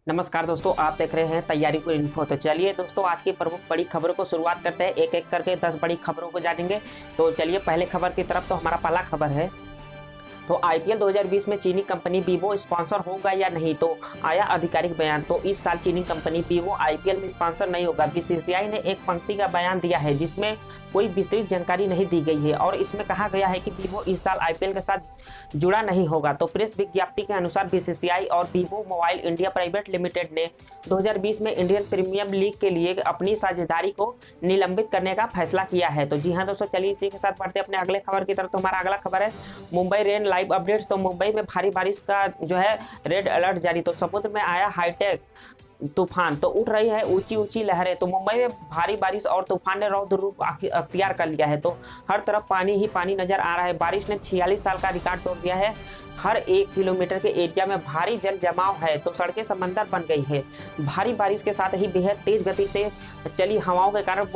नमस्कार दोस्तों, आप देख रहे हैं तैयारी को इन्फो। तो चलिए दोस्तों, आज की प्रमुख बड़ी खबरों को शुरुआत करते हैं। एक एक करके 10 बड़ी खबरों को जानेंगे। तो चलिए पहले खबर की तरफ। तो हमारा पहला खबर है, तो आईपीएल 2020 में चीनी कंपनी वीवो स्पॉन्सर होगा या नहीं। तो आया आधिकारिक बयान। तो इस साल चीनी कंपनी वीवो आईपीएल में स्पॉन्सर नहीं होगा। बीसीसीआई ने एक पंक्ति का बयान दिया है जिसमें कोई विस्तृत जानकारी नहीं दी गई है और इसमें कहा गया है कि वीवो इस साल आईपीएल के साथ जुड़ा नहीं होगा। तो प्रेस विज्ञप्ति के अनुसार बीसीसीआई और Vivo mobile India private limited ने 2020 में इंडियन प्रीमियर लीग के लिए अपनी साझेदारी को निलंबित करने का फैसला किया है। तो जी हाँ दोस्तों, चलिए इसी के साथ बढ़ते अपने अगले खबर की तरफ। तो हमारा अगला खबर है मुंबई रेन लाइव अपडेट्स। तो मुंबई में भारी बारिश का जो है रेड अलर्ट जारी। तो समुद्र में आया हाईटेक तूफान। तो उठ रही है ऊंची ऊंची लहरें। तो मुंबई में भारी बारिश और तूफान ने रौद्र रूप अख्तियार कर लिया है। तो हर तरफ पानी ही पानी नजर आ रहा है। बारिश ने 46 साल का रिकॉर्ड तोड़ दिया है। हर 1 किलोमीटर के एरिया में भारी जल जमाव है। तो सड़कें समंदर बन गई है। भारी बारिश के साथ ही बेहद तेज गति से चली हवाओं के कारण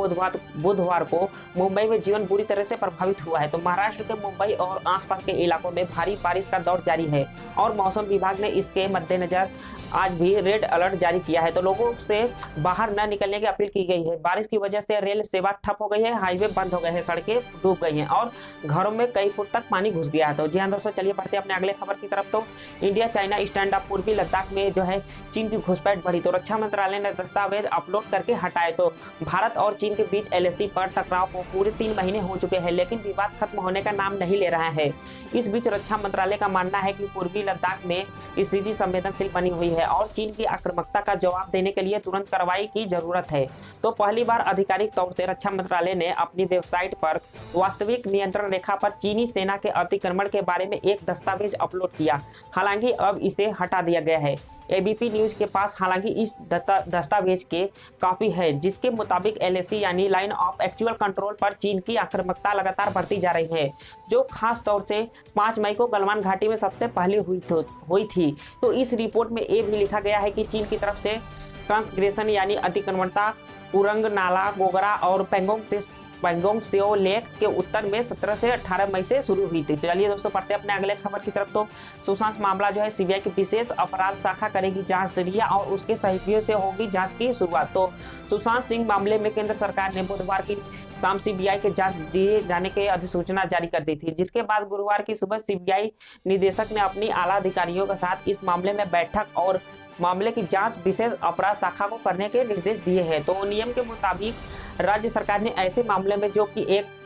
बुधवार को मुंबई में जीवन बुरी तरह से प्रभावित हुआ है। तो महाराष्ट्र के मुंबई और आसपास के इलाकों में भारी बारिश का दौर जारी है और मौसम विभाग ने इसके मद्देनजर आज भी रेड अलर्ट जारी किया है। तो लोगों से बाहर न निकलने की अपील की गई है। बारिश की वजह से रेल सेवा ठप हो गई है, हाईवे बंद हो गए हैं, सड़कें डूब गई हैं और घरों में कई फुट तक पानी घुस गया है। तो जी हाँ दोस्तों, चलिए बढ़ते अपने अगले खबर की तरफ। तो इंडिया चाइना स्टैंड अप। पूर्वी लद्दाख में जो है चीन की घुसपैठ बढ़ी। तो रक्षा मंत्रालय ने दस्तावेज अपलोड करके हटाए। तो भारत और चीन के बीच एलएसी पर टकराव को पूरे 3 महीने हो चुके हैं लेकिन विवाद खत्म होने का नाम नहीं ले रहा है। इस बीच रक्षा मंत्रालय का मानना है कि पूर्वी लद्दाख में स्थिति संवेदनशील बनी हुई है और चीन की आक्रामकता का जवाब देने के लिए तुरंत कार्रवाई की जरूरत है। तो पहली बार आधिकारिक तौर से रक्षा मंत्रालय ने अपनी वेबसाइट पर वास्तविक नियंत्रण रेखा पर चीनी सेना के अतिक्रमण के बारे में एक दस्तावेज अपलोड किया। हालांकि अब इसे हटा दिया गया है। एबीपी न्यूज के पास हालांकि इस दस्तावेज के कॉपी है जिसके मुताबिक एलएसी यानी लाइन ऑफ एक्चुअल कंट्रोल पर चीन की आक्रामकता लगातार बढ़ती जा रही है, जो खास तौर से 5 मई को गलवान घाटी में सबसे पहले हुई थी। तो इस रिपोर्ट में ये भी लिखा गया है कि चीन की तरफ से ट्रांसग्रेशन यानी अतिक्रमणता कुरंग नाला गोगरा और पैंगोंग त्सो लेक के उत्तर में 17 से 18 मई से शुरू हुई थी। चलिए दोस्तों, पढ़ते अपने अगले खबर की तरफ। तो सुशांत मामला जो है सीबीआई की विशेष अपराध शाखा करेगी जांच। रिया और उसके सहयोगियों से होगी जांच की शुरुआत। तो सुशांत सिंह मामले में केंद्र सरकार ने बुधवार की शाम सीबीआई के जांच दिए जाने की अधिसूचना जारी कर दी थी, जिसके बाद गुरुवार की सुबह सीबीआई निदेशक ने अपनी आला अधिकारियों के साथ इस मामले में बैठक और मामले की जांच विशेष अपराध शाखा को करने के निर्देश दिए हैं। तो नियम के मुताबिक राज्य सरकार ने ऐसे मामले में जो कि एक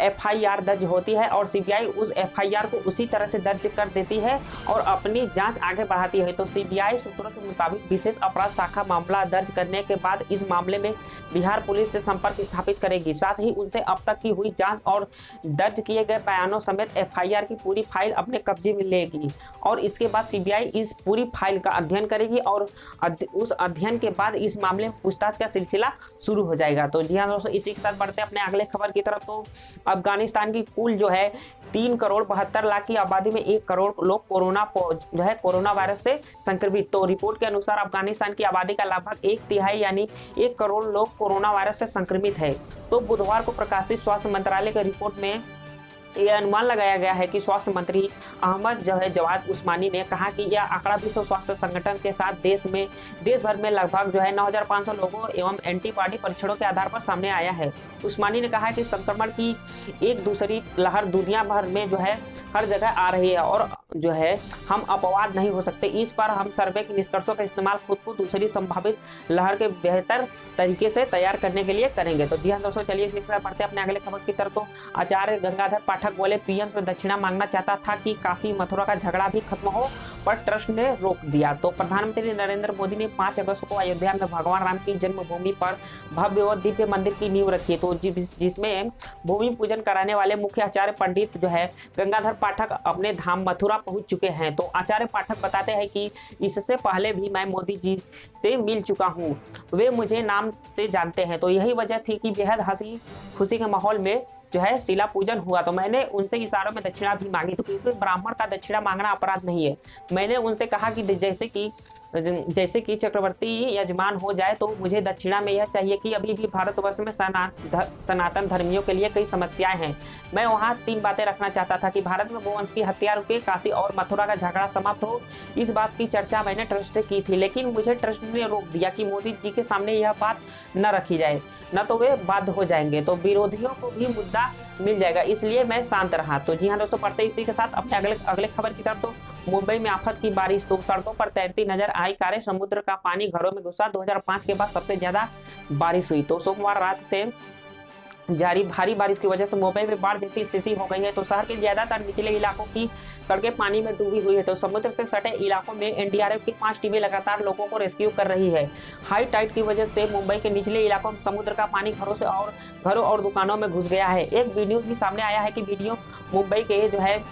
एफआईआर दर्ज होती है और सीबीआई उस एफआईआर को उसी तरह से दर्ज कर देती है और अपनी जांच आगे बढ़ाती है। तो सीबीआई सूत्रों के मुताबिक विशेष अपराध शाखा मामला दर्ज करने के बाद इस मामले में बिहार पुलिस से संपर्क स्थापित करेगी। साथ ही उनसे अब तक की हुई जांच और दर्ज किए गए बयानों समेत एफआईआर की पूरी फाइल अपने कब्जे में लेगी और इसके बाद सीबीआई इस पूरी फाइल का अध्ययन करेगी और उस अध्ययन के बाद इस मामले में पूछताछ का सिलसिला शुरू हो जाएगा। तो जी हाँ दोस्तों, इसी के साथ बढ़ते अपने अगले खबर की तरफ। तो अफगानिस्तान की कुल जो है 3 करोड़ 72 लाख की आबादी में 1 करोड़ लोग कोरोना वायरस से संक्रमित। तो रिपोर्ट के अनुसार अफगानिस्तान की आबादी का लगभग 1/3 यानी 1 करोड़ लोग कोरोना वायरस से संक्रमित है। तो बुधवार को प्रकाशित स्वास्थ्य मंत्रालय की रिपोर्ट में यह अनुमान लगाया गया है कि स्वास्थ्य मंत्री अहमद जवाद उस्मानी ने कहा कि यह आंकड़ा विश्व स्वास्थ्य संगठन के साथ देश भर में लगभग 9,500 लोगों एवं एंटीबॉडी परीक्षणों के आधार पर सामने आया है। उस्मानी ने कहा कि संक्रमण की एक दूसरी लहर दुनिया भर में हर जगह आ रही है और हम अपवाद नहीं हो सकते। इस पर हम सर्वे के निष्कर्षों का इस्तेमाल खुद को दूसरी संभावित लहर के बेहतर तरीके से तैयार करने के लिए करेंगे। तो जी हाँ दोस्तों, चलिए इसी के साथ बढ़ते अपने अगले खबर की तरफ। तो आचार्य गंगाधर पाठक बोले पीएम से दक्षिणा मांगना चाहता था कि काशी मथुरा का झगड़ा भी खत्म हो, पर ट्रस्ट ने रोक दिया। तो प्रधानमंत्री नरेंद्र मोदी ने 5 अगस्त को अयोध्या में भगवान राम की जन्मभूमि पर भव्य और दिव्य मंदिर की नींव रखी। तो जिसमें भूमि पूजन कराने वाले मुख्य आचार्य पंडित गंगाधर पाठक अपने धाम मथुरा पहुंच चुके हैं। तो आचार्य पाठक बताते हैं कि इससे पहले भी मैं मोदी जी से मिल चुका हूं, वे मुझे नाम से जानते हैं। तो यही वजह थी कि बेहद हंसी खुशी के माहौल में शिला पूजन हुआ। तो मैंने उनसे इशारों में दक्षिणा भी मांगी। तो क्योंकि ब्राह्मण का दक्षिणा मांगना अपराध नहीं है, मैंने उनसे कहा कि जैसे कि जैसे कि चक्रवर्ती यजमान हो जाए, तो मुझे दक्षिणा में यह चाहिए कि अभी भी भारतवर्ष में सनातन धर्मियों के लिए कई समस्याएं हैं। मैं वहाँ 3 बातें रखना चाहता था कि भारत में गोवंश की हत्या रुके, काशी और मथुरा का झगड़ा समाप्त हो। इस बात की चर्चा मैंने ट्रस्ट से की थी, लेकिन मुझे ट्रस्ट ने रोक दिया कि मोदी जी के सामने यह बात न रखी जाए, न तो वे बाध्य हो जाएंगे, तो विरोधियों को भी मुद्दा मिल जाएगा, इसलिए मैं शांत रहा। तो जी हाँ दोस्तों, पढ़ते इसी के साथ अपने अगले खबर की तरफ। तो मुंबई में आफत की बारिश, तो सड़कों पर तैरती नजर आई कारें, समुद्र का पानी घरों में घुसा। 2005 के बाद सबसे ज्यादा बारिश हुई। तो सोमवार रात से जारी भारी बारिश की वजह से मुंबई में बाढ़ जैसी स्थिति हो गई है। तो शहर के ज्यादातर निचले इलाकों की सड़कें पानी में डूबी हुई है। तो समुद्र से सटे इलाकों में एनडीआरएफ की 5 टीमें लगातार लोगों को रेस्क्यू कर रही है। हाई टाइड की वजह से मुंबई के निचले इलाकों में समुद्र का पानी घरों और दुकानों में घुस गया है। एक वीडियो भी सामने आया है कि वीडियो मुंबई के जो है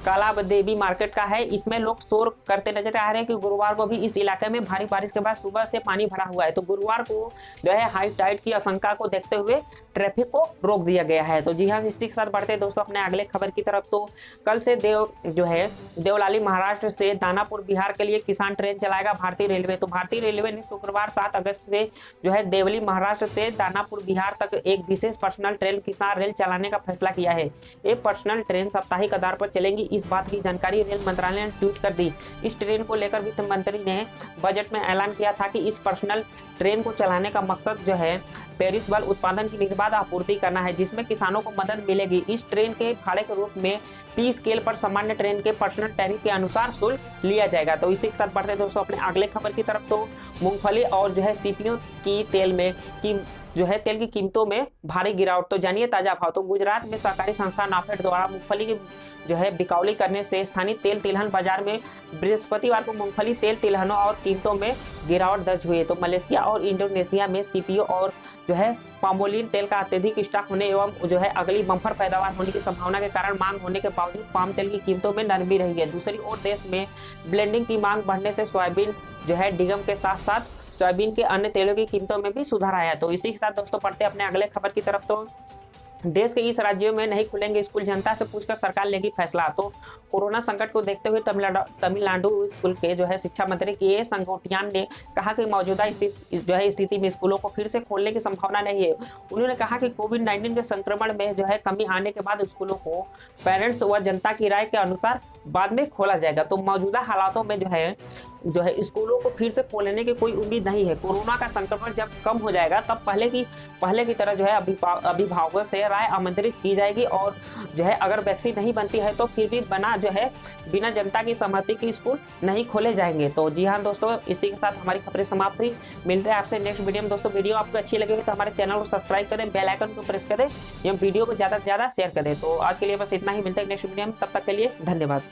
कालादेवी मार्केट का है। इसमें लोग शोर करते नजर आ रहे हैं कि गुरुवार को भी इस इलाके में भारी बारिश के बाद सुबह से पानी भरा हुआ है। तो गुरुवार को जो है हाई टाइड की आशंका को देखते हुए ट्रैफिक को रोक दिया गया है। तो जी हाँ, इसी के साथ बढ़ते हैं दोस्तों अपने अगले खबर की तरफ। तो कल से देवलाली महाराष्ट्र से दानापुर बिहार के लिए किसान ट्रेन चलाएगा भारतीय रेलवे। तो भारतीय रेलवे ने शुक्रवार 7 अगस्त से जो है देवली महाराष्ट्र से दानापुर बिहार तक एक विशेष पर्सनल ट्रेन किसान रेल चलाने का फैसला किया है। ये पर्सनल ट्रेन साप्ताहिक आधार पर चलेंगी। इस बात की जानकारी रेल मंत्रालय ने ट्वीट कर दी। इस ट्रेन को लेकर वित्त मंत्री ने बजट में ऐलान किया था कि इस पर्सनल ट्रेन को चलाने का मकसद जो है पेरिशेबल उत्पादन की निर्बाध आपूर्ति करना है, जिसमें किसानों को मदद मिलेगी। इस ट्रेन के भाड़े के रूप में पी स्केल पर सामान्य ट्रेन के पर्सनल टैरिफ के अनुसार शुल्क लिया जाएगा। तो इसी के साथ बढ़ते दोस्तों अपने अगले खबर की तरफ। तो मूंगफली और जो है सीपीयू की तेल की कीमतों में भारी गिरावट। तो जानिए ताजा भाव। तो गुजरात में सहकारी संस्था नाफेड द्वारा मूंगफली की जो है बिकौली करने से स्थानीय तेल तिलहन बाजार में बृहस्पतिवार को मूंगफली तेल तिलहनों और कीमतों में गिरावट दर्ज हुई है। तो मलेशिया और इंडोनेशिया में सीपीओ और जो है पामोलिन तेल का अत्यधिक स्टॉक होने एवं जो है अगली बम्पर पैदावार होने की संभावना के कारण मांग होने के बावजूद पाम तेल की कीमतों में नरमी रही है। दूसरी ओर देश में ब्लेंडिंग की मांग बढ़ने से सोयाबीन जो है डिगम के साथ साथ सोयाबीन के अन्य तेलों की कीमतों में भी सुधार आया। तो इसी के साथ दोस्तों पढ़ते अपने अगले खबर की तरफ। तो देश के इस राज्यों में नहीं खुलेंगे स्कूल, जनता से पूछकर सरकार लेगी फैसला। तो कोरोना संकट को देखते हुए तमिलनाडु स्कूल के जो है शिक्षा मंत्री के संगोटियान ने कहा कि मौजूदा स्थिति में स्कूलों को फिर से खोलने की संभावना नहीं है। उन्होंने कहा कि कोविड-19 के संक्रमण में जो है कमी आने के बाद स्कूलों को पेरेंट्स व जनता की राय के अनुसार बाद में खोला जाएगा। तो मौजूदा हालातों में जो है स्कूलों को फिर से खोलने की कोई उम्मीद नहीं है। कोरोना का संक्रमण जब कम हो जाएगा तब पहले की तरह जो है अभिभावकों से राय आमंत्रित की जाएगी और जो है अगर वैक्सीन नहीं बनती है तो फिर भी बिना जनता की सहमति के स्कूल नहीं खोले जाएंगे। तो जी हाँ दोस्तों, इसी के साथ हमारी खबरें समाप्त हुई। मिलते हैं आपसे नेक्स्ट वीडियो में। दोस्तों वीडियो आपको अच्छी लगेगी तो हमारे चैनल को सब्सक्राइब कर दें, बेल आइकन को प्रेस कर दें एवं वीडियो को ज़्यादा से ज़्यादा शेयर कर दें। तो आज के लिए बस इतना ही। मिलते हैं नेक्स्ट वीडियो में, तब तक के लिए धन्यवाद।